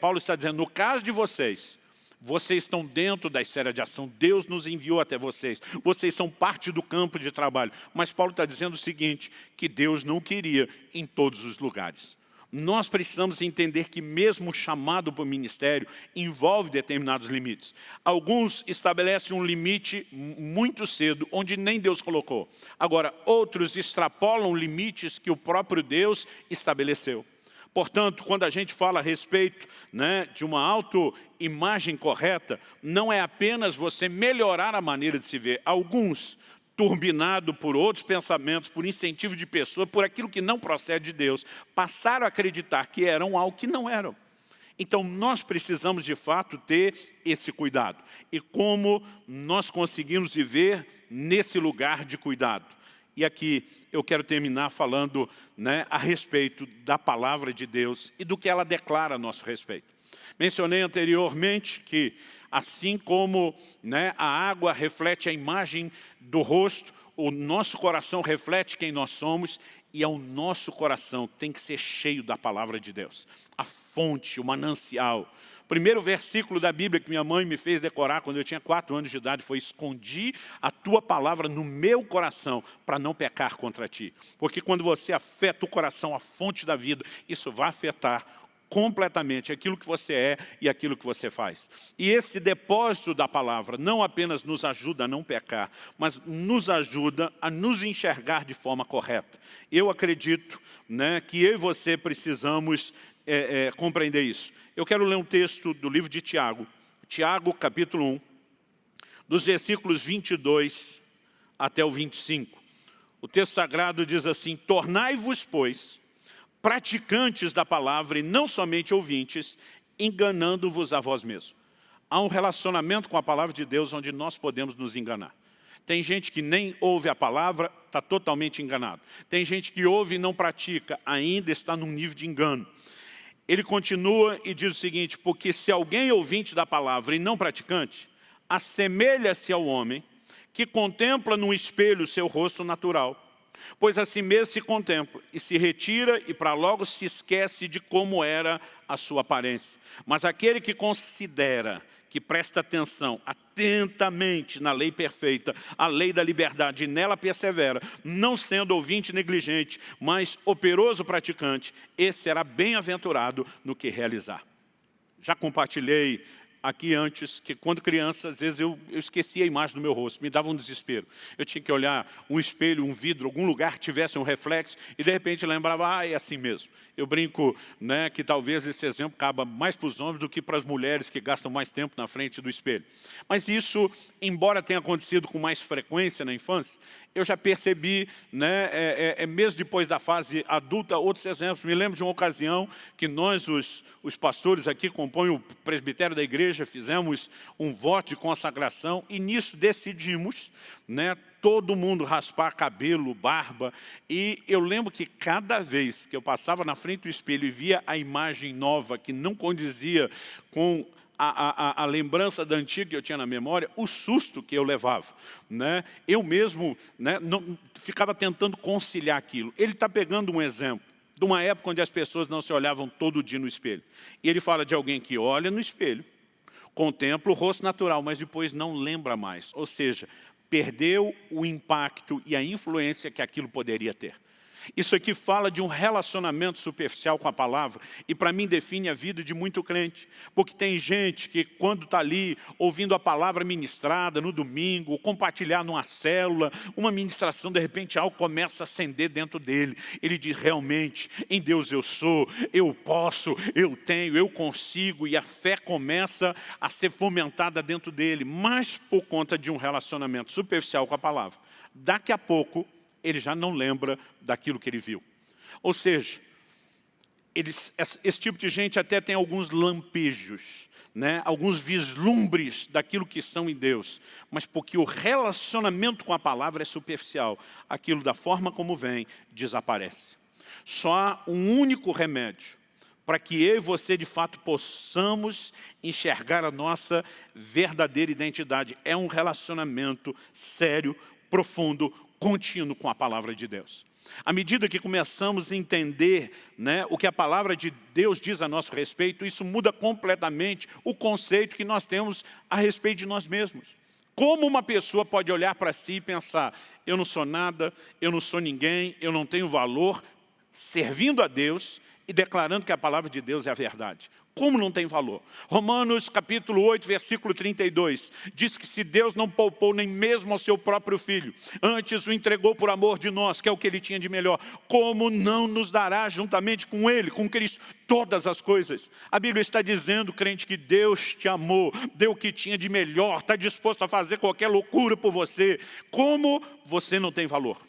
Paulo está dizendo, no caso de vocês, vocês estão dentro da esfera de ação, Deus nos enviou até vocês, vocês são parte do campo de trabalho. Mas Paulo está dizendo o seguinte, que Deus não queria em todos os lugares. Nós precisamos entender que mesmo o chamado para o ministério envolve determinados limites. Alguns estabelecem um limite muito cedo, onde nem Deus colocou. Agora, outros extrapolam limites que o próprio Deus estabeleceu. Portanto, quando a gente fala a respeito, né, de uma autoimagem correta, não é apenas você melhorar a maneira de se ver. Alguns turbinado por outros pensamentos, por incentivo de pessoas, por aquilo que não procede de Deus, passaram a acreditar que eram algo que não eram. Então, nós precisamos, de fato, ter esse cuidado. E como nós conseguimos viver nesse lugar de cuidado? E aqui eu quero terminar falando, né, a respeito da palavra de Deus e do que ela declara a nosso respeito. Mencionei anteriormente que, assim como, né, a água reflete a imagem do rosto, o nosso coração reflete quem nós somos, e é o nosso coração que tem que ser cheio da palavra de Deus. A fonte, o manancial. O primeiro versículo da Bíblia que minha mãe me fez decorar quando eu tinha 4 anos de idade foi: escondi a tua palavra no meu coração para não pecar contra ti. Porque quando você afeta o coração, a fonte da vida, isso vai afetar completamente aquilo que você é e aquilo que você faz. E esse depósito da palavra não apenas nos ajuda a não pecar, mas nos ajuda a nos enxergar de forma correta. Eu acredito, né, que eu e você precisamos compreender isso. Eu quero ler um texto do livro de Tiago, Tiago capítulo 1, dos versículos 22 até o 25. O texto sagrado diz assim: tornai-vos, pois, praticantes da palavra e não somente ouvintes, enganando-vos a vós mesmos. Há um relacionamento com a palavra de Deus onde nós podemos nos enganar. Tem gente que nem ouve a palavra, está totalmente enganado. Tem gente que ouve e não pratica, ainda está num nível de engano. Ele continua e diz o seguinte: porque se alguém é ouvinte da palavra e não praticante, assemelha-se ao homem que contempla num espelho o seu rosto natural, pois a si mesmo se contempla e se retira e para logo se esquece de como era a sua aparência. Mas aquele que considera, que presta atenção atentamente na lei perfeita, a lei da liberdade, e nela persevera, não sendo ouvinte negligente, mas operoso praticante, esse será bem-aventurado no que realizar. Já compartilhei aqui antes, que quando criança, às vezes eu esquecia a imagem do meu rosto, me dava um desespero. Eu tinha que olhar um espelho, um vidro, algum lugar que tivesse um reflexo, e de repente lembrava, é assim mesmo. Eu brinco, né, que talvez esse exemplo caba mais para os homens do que para as mulheres que gastam mais tempo na frente do espelho. Mas isso, embora tenha acontecido com mais frequência na infância, eu já percebi, né, mesmo depois da fase adulta, outros exemplos. Me lembro de uma ocasião que nós, os pastores aqui, compõem o presbitério da igreja, fizemos um voto de consagração e nisso decidimos, né, todo mundo raspar cabelo, barba. E eu lembro que cada vez que eu passava na frente do espelho e via a imagem nova que não condizia com a lembrança da antiga que eu tinha na memória, o susto que eu levava, né? Eu mesmo, né, não, ficava tentando conciliar aquilo. Ele está pegando um exemplo de uma época onde as pessoas não se olhavam todo dia no espelho. E ele fala de alguém que olha no espelho, contempla o rosto natural, mas depois não lembra mais. Ou seja, perdeu o impacto e a influência que aquilo poderia ter. Isso aqui fala de um relacionamento superficial com a palavra e para mim define a vida de muito crente. Porque tem gente que quando está ali ouvindo a palavra ministrada no domingo, compartilhar numa célula, uma ministração, de repente algo começa a acender dentro dele. Ele diz, realmente, em Deus eu sou, eu posso, eu tenho, eu consigo, e a fé começa a ser fomentada dentro dele, mas por conta de um relacionamento superficial com a palavra. Daqui a pouco, ele já não lembra daquilo que ele viu. Ou seja, esse tipo de gente até tem alguns lampejos, né? Alguns vislumbres daquilo que são em Deus, mas porque o relacionamento com a palavra é superficial, aquilo da forma como vem, desaparece. Só há um único remédio para que eu e você de fato possamos enxergar a nossa verdadeira identidade. É um relacionamento sério, profundo, contínuo com a palavra de Deus. À medida que começamos a entender, né, o que a palavra de Deus diz a nosso respeito, isso muda completamente o conceito que nós temos a respeito de nós mesmos. Como uma pessoa pode olhar para si e pensar, eu não sou nada, eu não sou ninguém, eu não tenho valor, servindo a Deus, e declarando que a palavra de Deus é a verdade. Como não tem valor? Romanos capítulo 8, versículo 32, diz que se Deus não poupou nem mesmo ao seu próprio Filho, antes o entregou por amor de nós, que é o que Ele tinha de melhor, como não nos dará juntamente com Ele, com Cristo, todas as coisas? A Bíblia está dizendo, crente, que Deus te amou, deu o que tinha de melhor, está disposto a fazer qualquer loucura por você. Como você não tem valor?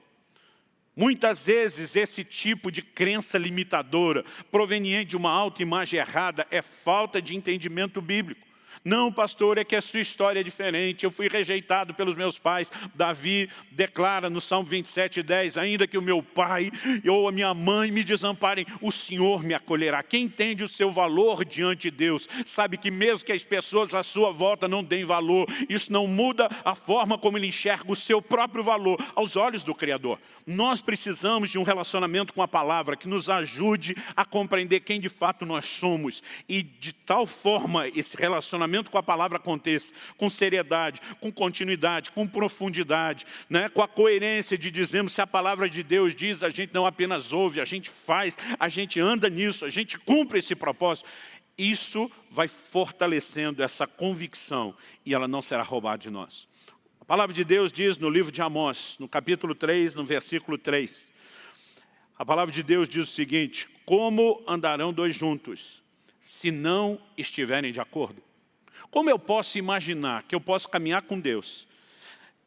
Muitas vezes esse tipo de crença limitadora, proveniente de uma autoimagem errada, é falta de entendimento bíblico. Não, pastor, é que a sua história é diferente, eu fui rejeitado pelos meus pais. Davi declara no Salmo 27:10, ainda que o meu pai ou a minha mãe me desamparem, o Senhor me acolherá. Quem entende o seu valor diante de Deus, sabe que mesmo que as pessoas à sua volta não deem valor, isso não muda a forma como ele enxerga o seu próprio valor aos olhos do Criador. Nós precisamos de um relacionamento com a palavra que nos ajude a compreender quem de fato nós somos. E de tal forma esse relacionamento com a palavra aconteça, com seriedade, com continuidade, com profundidade, né? Com a coerência de dizermos, se a palavra de Deus diz, a gente não apenas ouve, a gente faz, a gente anda nisso, a gente cumpre esse propósito. Isso vai fortalecendo essa convicção e ela não será roubada de nós. A palavra de Deus diz no livro de Amós, no capítulo 3, no versículo 3, a palavra de Deus diz o seguinte: como andarão dois juntos, se não estiverem de acordo? Como eu posso imaginar que eu posso caminhar com Deus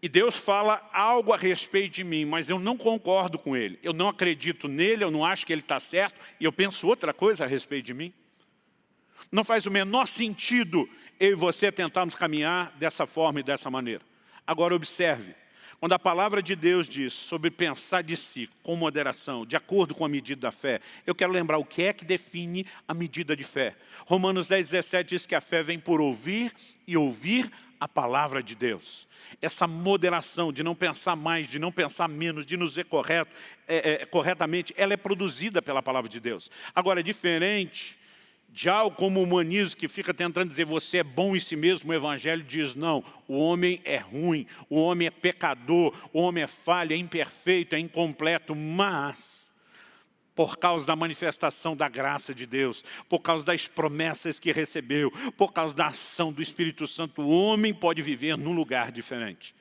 e Deus fala algo a respeito de mim, mas eu não concordo com Ele, eu não acredito nele, eu não acho que Ele está certo e eu penso outra coisa a respeito de mim? Não faz o menor sentido eu e você tentarmos caminhar dessa forma e dessa maneira. Agora observe, quando a palavra de Deus diz sobre pensar de si com moderação, de acordo com a medida da fé, eu quero lembrar o que é que define a medida de fé. Romanos 10:17 diz que a fé vem por ouvir e ouvir a palavra de Deus. Essa moderação de não pensar mais, de não pensar menos, de nos ver corretamente, ela é produzida pela palavra de Deus. Agora, diferente de algo como o humanismo que fica tentando dizer você é bom em si mesmo, o Evangelho diz não, o homem é ruim, o homem é pecador, o homem é falho, é imperfeito, é incompleto, mas por causa da manifestação da graça de Deus, por causa das promessas que recebeu, por causa da ação do Espírito Santo, o homem pode viver num lugar diferente.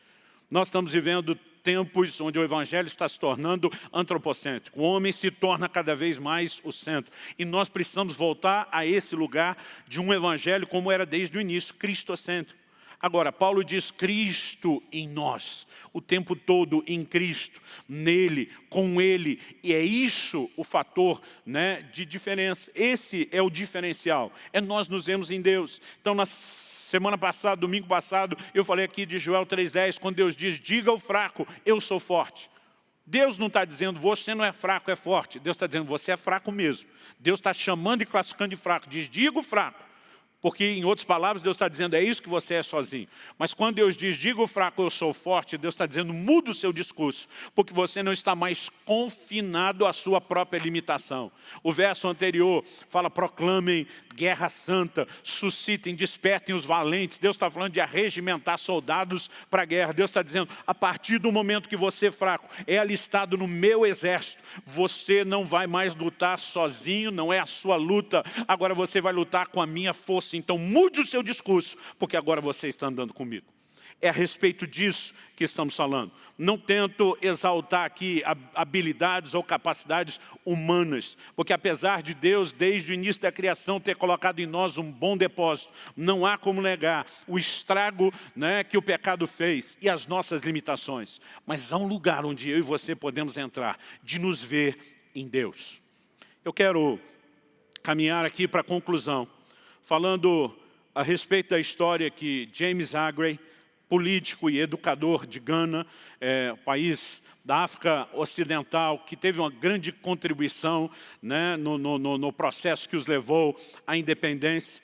Nós estamos vivendo tempos onde o Evangelho está se tornando antropocêntrico. O homem se torna cada vez mais o centro. E nós precisamos voltar a esse lugar de um Evangelho como era desde o início, cristocêntrico. Agora, Paulo diz Cristo em nós, o tempo todo em Cristo, nele, com Ele. E é isso o fator, né, de diferença. Esse é o diferencial, é nós nos vemos em Deus. Então, na semana passada, domingo passado, eu falei aqui de Joel 3:10, quando Deus diz, diga ao fraco, eu sou forte. Deus não está dizendo, você não é fraco, é forte. Deus está dizendo, você é fraco mesmo. Deus está chamando e classificando de fraco, diz, diga o fraco. Porque, em outras palavras, Deus está dizendo, é isso que você é sozinho. Mas quando Deus diz, diga o fraco, eu sou forte, Deus está dizendo, muda o seu discurso, porque você não está mais confinado à sua própria limitação. O verso anterior fala, proclamem guerra santa, suscitem, despertem os valentes. Deus está falando de arregimentar soldados para a guerra. Deus está dizendo, a partir do momento que você é fraco, é alistado no meu exército, você não vai mais lutar sozinho, não é a sua luta, agora você vai lutar com a minha força. Então mude o seu discurso, porque agora você está andando comigo. É a respeito disso que estamos falando. Não tento exaltar aqui habilidades ou capacidades humanas, porque apesar de Deus, desde o início da criação, ter colocado em nós um bom depósito, não há como negar o estrago, né, que o pecado fez e as nossas limitações. Mas há um lugar onde eu e você podemos entrar, de nos ver em Deus. Eu quero caminhar aqui para a conclusão, falando a respeito da história que James Aggrey, político e educador de Gana, país da África Ocidental, que teve uma grande contribuição, né, no processo que os levou à independência.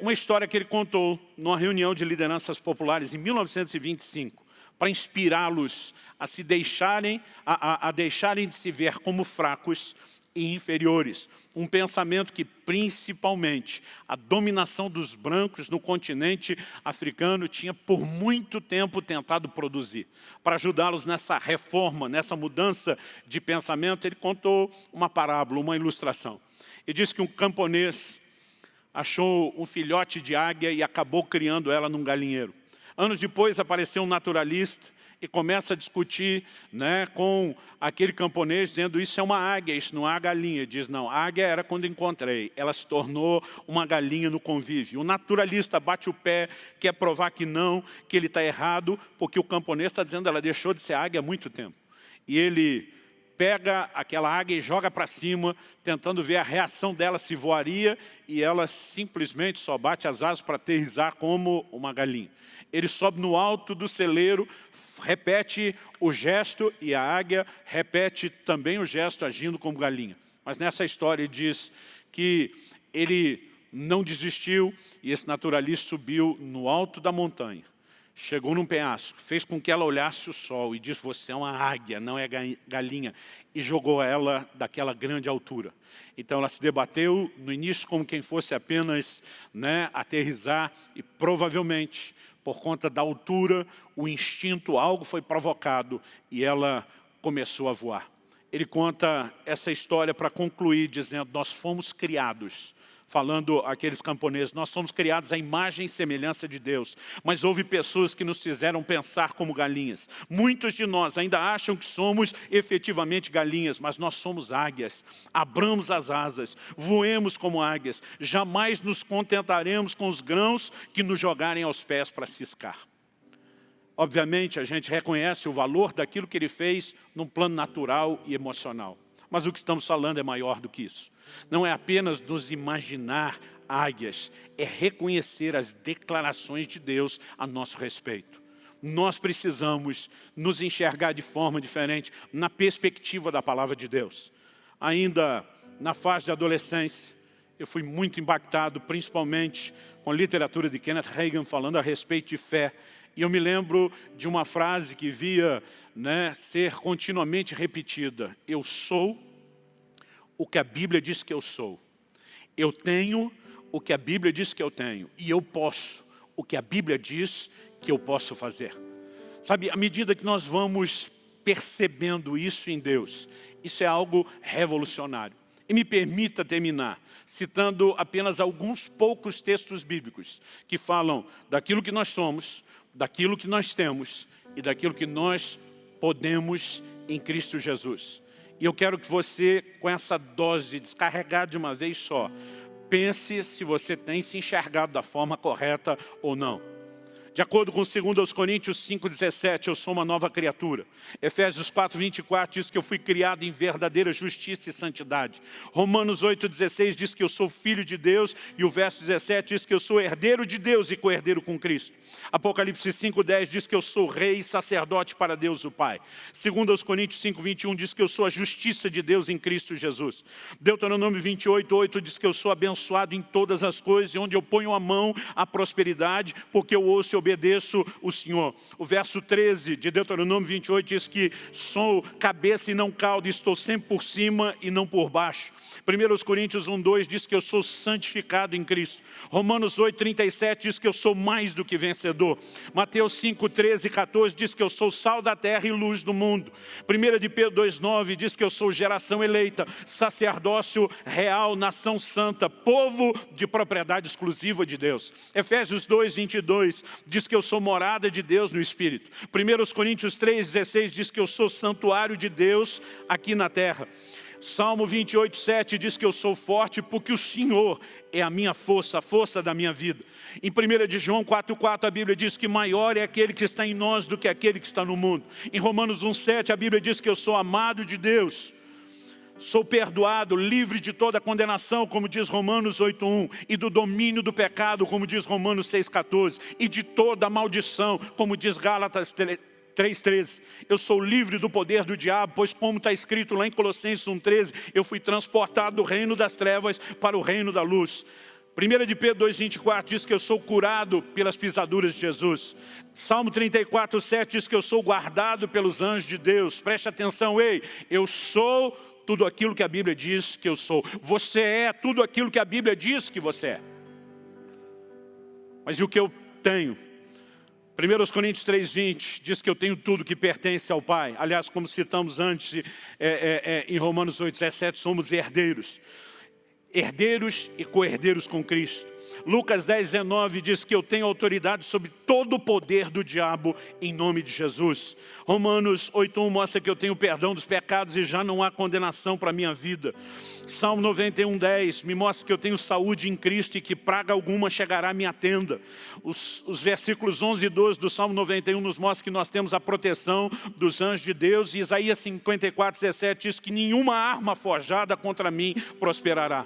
Uma história que ele contou numa reunião de lideranças populares em 1925, para inspirá-los a se deixarem, a deixarem de se ver como fracos e inferiores. Um pensamento que, principalmente, a dominação dos brancos no continente africano tinha por muito tempo tentado produzir. Para ajudá-los nessa reforma, nessa mudança de pensamento, ele contou uma parábola, uma ilustração. E diz que um camponês achou um filhote de águia e acabou criando ela num galinheiro. Anos depois apareceu um naturalista e começa a discutir, né, com aquele camponês, dizendo: isso é uma águia, isso não é uma galinha. Ele diz: não, a águia era quando encontrei, ela se tornou uma galinha no convívio. O naturalista bate o pé, quer provar que não, que ele está errado, porque o camponês está dizendo: ela deixou de ser águia há muito tempo. E ele pega aquela águia e joga para cima, tentando ver a reação dela, se voaria, e ela simplesmente só bate as asas para aterrissar como uma galinha. Ele sobe no alto do celeiro, repete o gesto, e a águia repete também o gesto, agindo como galinha. Mas nessa história ele diz que ele não desistiu, e esse naturalista subiu no alto da montanha. Chegou num penhasco, fez com que ela olhasse o sol e disse: você é uma águia, não é galinha. E jogou ela daquela grande altura. Então ela se debateu no início como quem fosse apenas, né, aterrissar. E provavelmente, por conta da altura, o instinto, algo foi provocado e ela começou a voar. Ele conta essa história para concluir dizendo: nós fomos criados, falando àqueles camponeses, nós somos criados à imagem e semelhança de Deus. Mas houve pessoas que nos fizeram pensar como galinhas. Muitos de nós ainda acham que somos efetivamente galinhas, mas nós somos águias. Abramos as asas, voemos como águias. Jamais nos contentaremos com os grãos que nos jogarem aos pés para ciscar. Obviamente, a gente reconhece o valor daquilo que ele fez num plano natural e emocional. Mas o que estamos falando é maior do que isso. Não é apenas nos imaginar águias, é reconhecer as declarações de Deus a nosso respeito. Nós precisamos nos enxergar de forma diferente na perspectiva da palavra de Deus. Ainda na fase de adolescência, eu fui muito impactado, principalmente com a literatura de Kenneth Hagin falando a respeito de fé. E eu me lembro de uma frase que via, né, ser continuamente repetida: eu sou o que a Bíblia diz que eu sou. Eu tenho o que a Bíblia diz que eu tenho. E eu posso o que a Bíblia diz que eu posso fazer. Sabe, à medida que nós vamos percebendo isso em Deus, isso é algo revolucionário. E me permita terminar citando apenas alguns poucos textos bíblicos que falam daquilo que nós somos, daquilo que nós temos e daquilo que nós podemos em Cristo Jesus. E eu quero que você, com essa dose descarregada de uma vez só, pense se você tem se enxergado da forma correta ou não. De acordo com 2 Coríntios 5,17, eu sou uma nova criatura. Efésios 4,24 diz que eu fui criado em verdadeira justiça e santidade. Romanos 8,16 diz que eu sou filho de Deus. E o verso 17 diz que eu sou herdeiro de Deus e co-herdeiro com Cristo. Apocalipse 5,10 diz que eu sou rei e sacerdote para Deus o Pai. 2 Coríntios 5,21 diz que eu sou a justiça de Deus em Cristo Jesus. Deuteronômio 28,8 diz que eu sou abençoado em todas as coisas, e onde eu ponho a mão à prosperidade, porque eu ouço e obedeço o Senhor. O verso 13 de Deuteronômio 28 diz que sou cabeça e não cauda, estou sempre por cima e não por baixo. 1 Coríntios 1,2 diz que eu sou santificado em Cristo. Romanos 8,37 diz que eu sou mais do que vencedor. Mateus 5,13 e 14 diz que eu sou sal da terra e luz do mundo. 1 de Pedro 2,9 diz que eu sou geração eleita, sacerdócio real, nação santa, povo de propriedade exclusiva de Deus. Efésios 2,22 diz que eu sou morada de Deus no Espírito. 1 Coríntios 3,16 diz que eu sou santuário de Deus aqui na terra. Salmo 28,7 diz que eu sou forte porque o Senhor é a minha força, a força da minha vida. Em 1 de João 4,4 a Bíblia diz que maior é aquele que está em nós do que aquele que está no mundo. Em Romanos 1,7 a Bíblia diz que eu sou amado de Deus. Sou perdoado, livre de toda condenação, como diz Romanos 8,1, e do domínio do pecado, como diz Romanos 6,14, e de toda maldição, como diz Gálatas 3,13. Eu sou livre do poder do diabo, pois como está escrito lá em Colossenses 1,13, eu fui transportado do reino das trevas para o reino da luz. 1 de Pedro 2,24 diz que eu sou curado pelas pisaduras de Jesus. Salmo 34,7 diz que eu sou guardado pelos anjos de Deus. Preste atenção, ei, eu sou tudo aquilo que a Bíblia diz que eu sou. Você é tudo aquilo que a Bíblia diz que você é. Mas e o que eu tenho? 1 Coríntios 3,20 diz que eu tenho tudo que pertence ao Pai. Aliás, como citamos antes em Romanos 8,17, somos herdeiros. herdeiros e co-herdeiros com Cristo. Lucas 10:19 diz que eu tenho autoridade sobre todo o poder do diabo em nome de Jesus. Romanos 8:1 mostra que eu tenho perdão dos pecados e já não há condenação para a minha vida. Salmo 91:10 me mostra que eu tenho saúde em Cristo e que praga alguma chegará à minha tenda. Os versículos 11 e 12 do Salmo 91 nos mostram que nós temos a proteção dos anjos de Deus. E Isaías 54:17 diz que nenhuma arma forjada contra mim prosperará.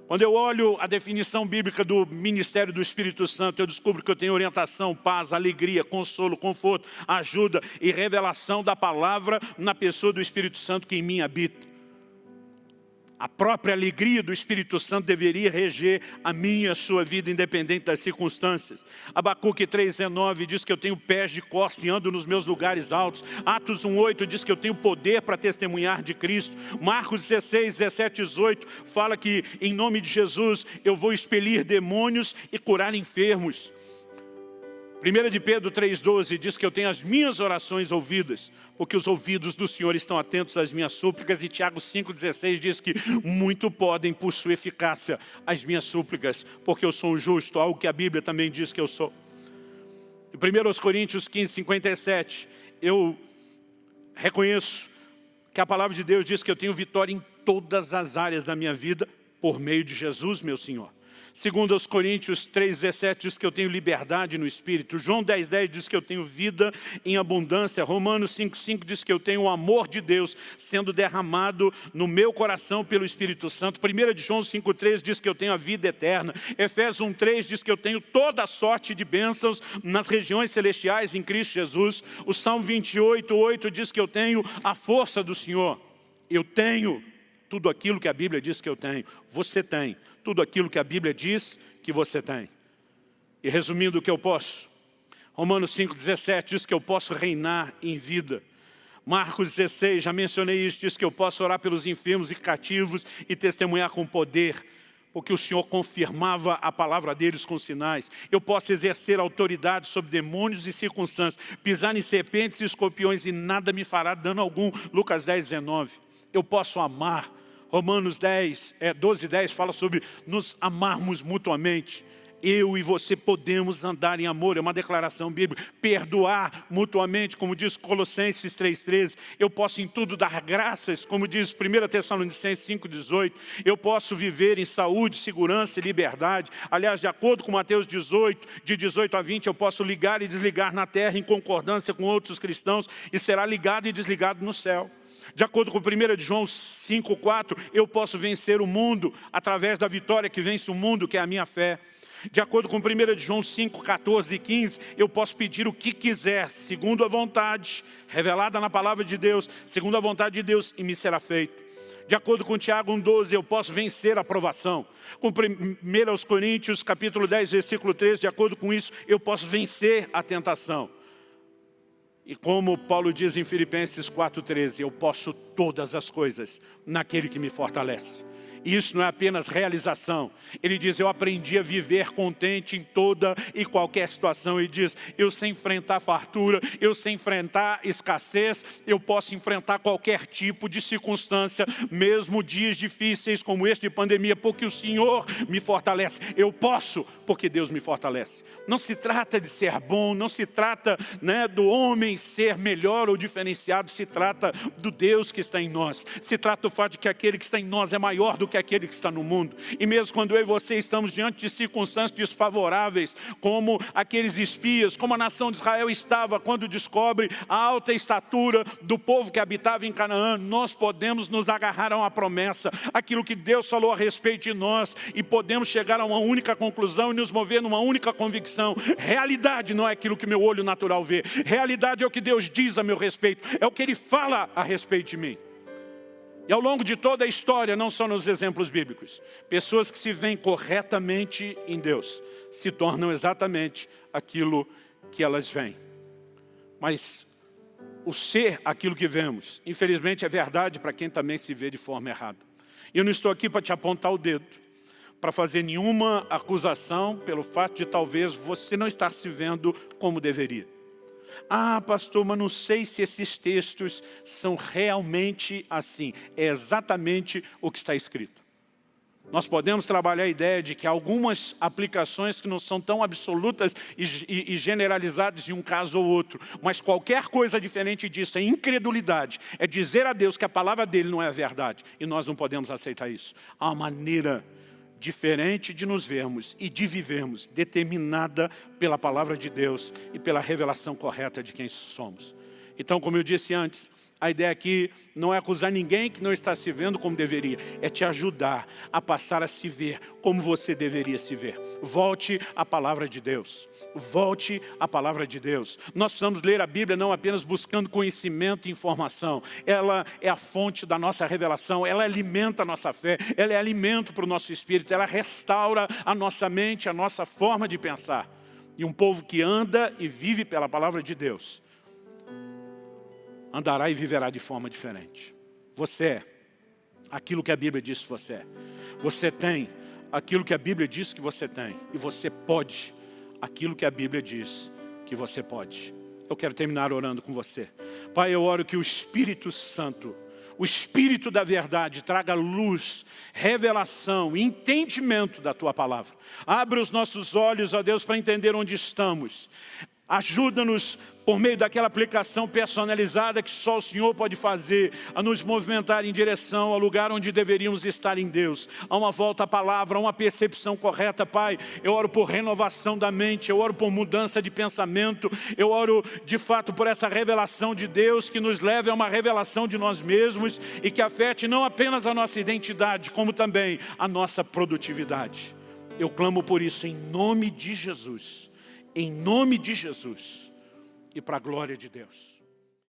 Quando eu olho a definição bíblica do ministério do Espírito Santo, eu descubro que eu tenho orientação, paz, alegria, consolo, conforto, ajuda e revelação da palavra na pessoa do Espírito Santo que em mim habita. A própria alegria do Espírito Santo deveria reger a minha e a sua vida, independente das circunstâncias. Abacuque 3:19 diz que eu tenho pés de costa e ando nos meus lugares altos. Atos 1:8 diz que eu tenho poder para testemunhar de Cristo. Marcos 16:17-18 fala que em nome de Jesus eu vou expelir demônios e curar enfermos. 1 de Pedro 3:12 diz que eu tenho as minhas orações ouvidas, porque os ouvidos do Senhor estão atentos às minhas súplicas. E Tiago 5:16 diz que muito podem por sua eficácia as minhas súplicas, porque eu sou um justo, algo que a Bíblia também diz que eu sou. Em 1 Coríntios 15:57, eu reconheço que a palavra de Deus diz que eu tenho vitória em todas as áreas da minha vida, por meio de Jesus, meu Senhor. Segundo aos Coríntios 3:17 diz que eu tenho liberdade no Espírito. João 10:10 diz que eu tenho vida em abundância. Romanos 5:5 diz que eu tenho o amor de Deus sendo derramado no meu coração pelo Espírito Santo. 1 de João 5:3 diz que eu tenho a vida eterna. Efésios 1:3 diz que eu tenho toda a sorte de bênçãos nas regiões celestiais em Cristo Jesus. O Salmo 28:8 diz que eu tenho a força do Senhor. Eu tenho tudo aquilo que a Bíblia diz que eu tenho. Você tem tudo aquilo que a Bíblia diz que você tem. E resumindo o que eu posso, Romanos 5:17 diz que eu posso reinar em vida. Marcos 16, já mencionei isso, diz que eu posso orar pelos enfermos e cativos e testemunhar com poder, porque o Senhor confirmava a palavra deles com sinais. Eu posso exercer autoridade sobre demônios e circunstâncias, pisar em serpentes e escorpiões e nada me fará dano algum. Lucas 10:19. Eu posso amar. Romanos 12:10 fala sobre nos amarmos mutuamente. Eu e você podemos andar em amor, é uma declaração bíblica. Perdoar mutuamente, como diz Colossenses 3:13. Eu posso em tudo dar graças, como diz 1 Tessalonicenses 5:18. Eu posso viver em saúde, segurança e liberdade. Aliás, de acordo com Mateus 18, de 18 a 20, eu posso ligar e desligar na terra em concordância com outros cristãos e será ligado e desligado no céu. De acordo com 1 de João 5:4, eu posso vencer o mundo através da vitória que vence o mundo, que é a minha fé. De acordo com 1 de João 5:14 e 15, eu posso pedir o que quiser, segundo a vontade, revelada na palavra de Deus, segundo a vontade de Deus, e me será feito. De acordo com Tiago 1:12, eu posso vencer a provação. Com 1 aos Coríntios, capítulo 10, versículo 13, de acordo com isso, eu posso vencer a tentação. E como Paulo diz em Filipenses 4:13, eu posso todas as coisas naquele que me fortalece. E isso não é apenas realização. Ele diz, eu aprendi a viver contente em toda e qualquer situação. Ele diz, eu sei enfrentar fartura, eu sei enfrentar escassez, eu posso enfrentar qualquer tipo de circunstância, mesmo dias difíceis como este de pandemia, porque o Senhor me fortalece. Eu posso, porque Deus me fortalece. Não se trata de ser bom, não se trata, do homem ser melhor ou diferenciado, se trata do Deus que está em nós. Se trata do fato de que aquele que está em nós é maior do que aquele que está no mundo. E mesmo quando eu e você estamos diante de circunstâncias desfavoráveis, como aqueles espias, como a nação de Israel estava quando descobre a alta estatura do povo que habitava em Canaã, nós podemos nos agarrar a uma promessa, aquilo que Deus falou a respeito de nós, e podemos chegar a uma única conclusão e nos mover numa única convicção. Realidade não é aquilo que meu olho natural vê. Realidade é o que Deus diz a meu respeito, é o que Ele fala a respeito de mim. E ao longo de toda a história, não só nos exemplos bíblicos, pessoas que se veem corretamente em Deus, se tornam exatamente aquilo que elas veem. Mas o ser aquilo que vemos, infelizmente é verdade para quem também se vê de forma errada. E eu não estou aqui para te apontar o dedo, para fazer nenhuma acusação pelo fato de talvez você não estar se vendo como deveria. Ah, pastor, mas não sei se esses textos são realmente assim. É exatamente o que está escrito. Nós podemos trabalhar a ideia de que algumas aplicações que não são tão absolutas e generalizadas em um caso ou outro, mas qualquer coisa diferente disso é incredulidade, é dizer a Deus que a palavra dele não é a verdade, e nós não podemos aceitar isso. Há uma maneira diferente de nos vermos e de vivermos, determinada pela palavra de Deus e pela revelação correta de quem somos. Então, como eu disse antes, a ideia aqui não é acusar ninguém que não está se vendo como deveria, é te ajudar a passar a se ver como você deveria se ver. Volte à palavra de Deus. Volte à palavra de Deus. Nós precisamos ler a Bíblia não apenas buscando conhecimento e informação. Ela é a fonte da nossa revelação, ela alimenta a nossa fé, ela é alimento para o nosso espírito, ela restaura a nossa mente, a nossa forma de pensar. E um povo que anda e vive pela palavra de Deus, andará e viverá de forma diferente. Você é aquilo que a Bíblia diz que você é. Você tem aquilo que a Bíblia diz que você tem. E você pode aquilo que a Bíblia diz que você pode. Eu quero terminar orando com você. Pai, eu oro que o Espírito Santo, o Espírito da verdade, traga luz, revelação, entendimento da Tua palavra. Abre os nossos olhos, ó Deus, para entender onde estamos. Ajuda-nos, por meio daquela aplicação personalizada que só o Senhor pode fazer, a nos movimentar em direção ao lugar onde deveríamos estar em Deus. A uma volta à palavra, a uma percepção correta, Pai. Eu oro por renovação da mente, eu oro por mudança de pensamento, eu oro de fato por essa revelação de Deus que nos leve a uma revelação de nós mesmos e que afete não apenas a nossa identidade, como também a nossa produtividade. Eu clamo por isso em nome de Jesus. Em nome de Jesus e para a glória de Deus.